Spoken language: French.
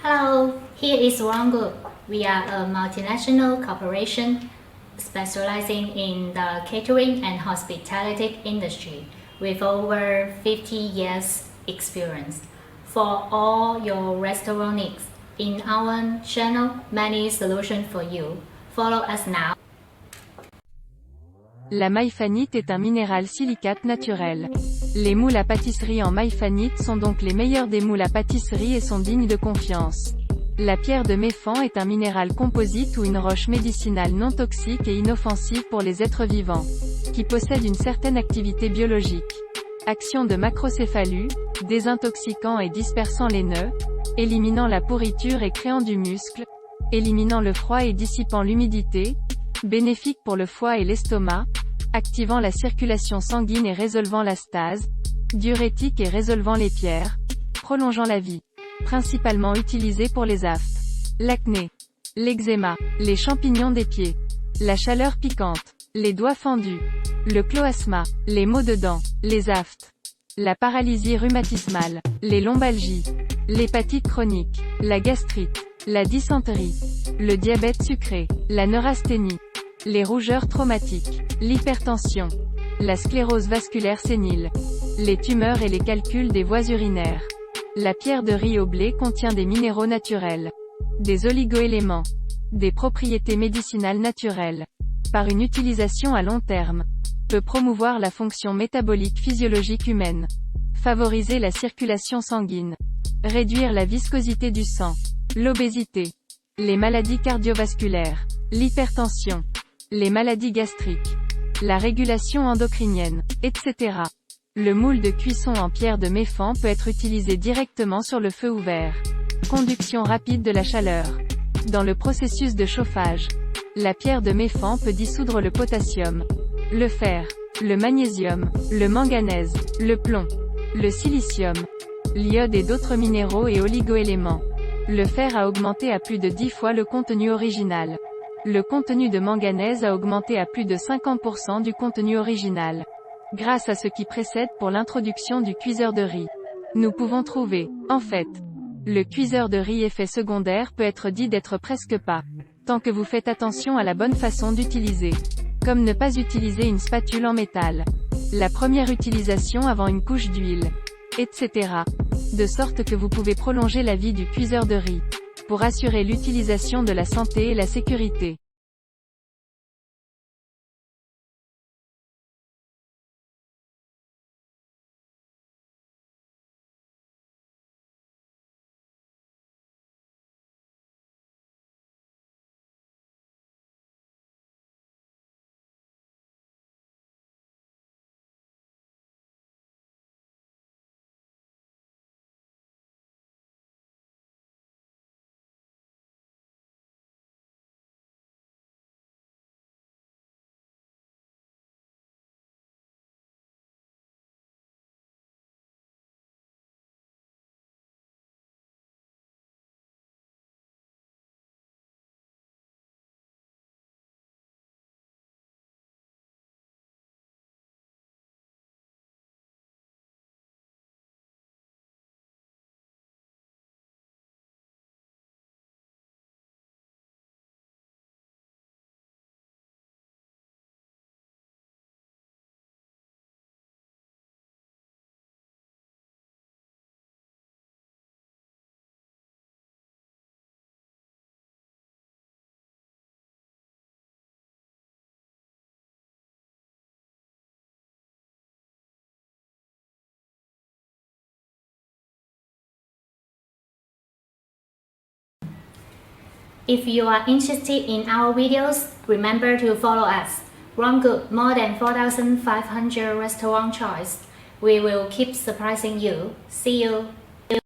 Hello, here is One Group. We are a multinational corporation specializing in the catering and hospitality industry with over 50 years experience. For all your restaurant needs, in our channel, many solutions for you. Follow us now. La maïfanite est un minéral silicate naturel. Les moules à pâtisserie en maïfanite sont donc les meilleurs des moules à pâtisserie et sont dignes de confiance. La pierre de Méfan est un minéral composite ou une roche médicinale non toxique et inoffensive pour les êtres vivants, qui possède une certaine activité biologique. Action de macrocéphalue, désintoxiquant et dispersant les nœuds, éliminant la pourriture et créant du muscle, éliminant le froid et dissipant l'humidité, bénéfique pour le foie et l'estomac, activant la circulation sanguine et résolvant la stase, diurétique et résolvant les pierres, prolongeant la vie. Principalement utilisé pour les aftes, l'acné, l'eczéma, les champignons des pieds, la chaleur piquante, les doigts fendus, le cloasma, les maux de dents, les aftes, la paralysie rhumatismale, les lombalgies, l'hépatite chronique, la gastrite, la dysenterie, le diabète sucré, la neurasthénie, les rougeurs traumatiques, l'hypertension, la sclérose vasculaire sénile, les tumeurs et les calculs des voies urinaires. La pierre de riz au blé contient des minéraux naturels, des oligoéléments, des propriétés médicinales naturelles. Par une utilisation à long terme, peut promouvoir la fonction métabolique physiologique humaine, favoriser la circulation sanguine, réduire la viscosité du sang, l'obésité, les maladies cardiovasculaires, l'hypertension, les maladies gastriques, la régulation endocrinienne, etc. Le moule de cuisson en pierre de Méfan peut être utilisé directement sur le feu ouvert. Conduction rapide de la chaleur. Dans le processus de chauffage, la pierre de Méfan peut dissoudre le potassium, le fer, le magnésium, le manganèse, le plomb, le silicium, l'iode et d'autres minéraux et oligoéléments. Le fer a augmenté à plus de 10 fois le contenu original. Le contenu de manganèse a augmenté à plus de 50% du contenu original. Grâce à ce qui précède pour l'introduction du cuiseur de riz. Nous pouvons trouver, en fait, le cuiseur de riz effet secondaire peut être dit d'être presque pas, tant que vous faites attention à la bonne façon d'utiliser. Comme ne pas utiliser une spatule en métal. La première utilisation avant une couche d'huile. Etc. De sorte que vous pouvez prolonger la vie du cuiseur de riz. Pour assurer l'utilisation de la santé et la sécurité. If you are interested in our videos, remember to follow us. One Group, more than 4,500 restaurant choice. We will keep surprising you. See you.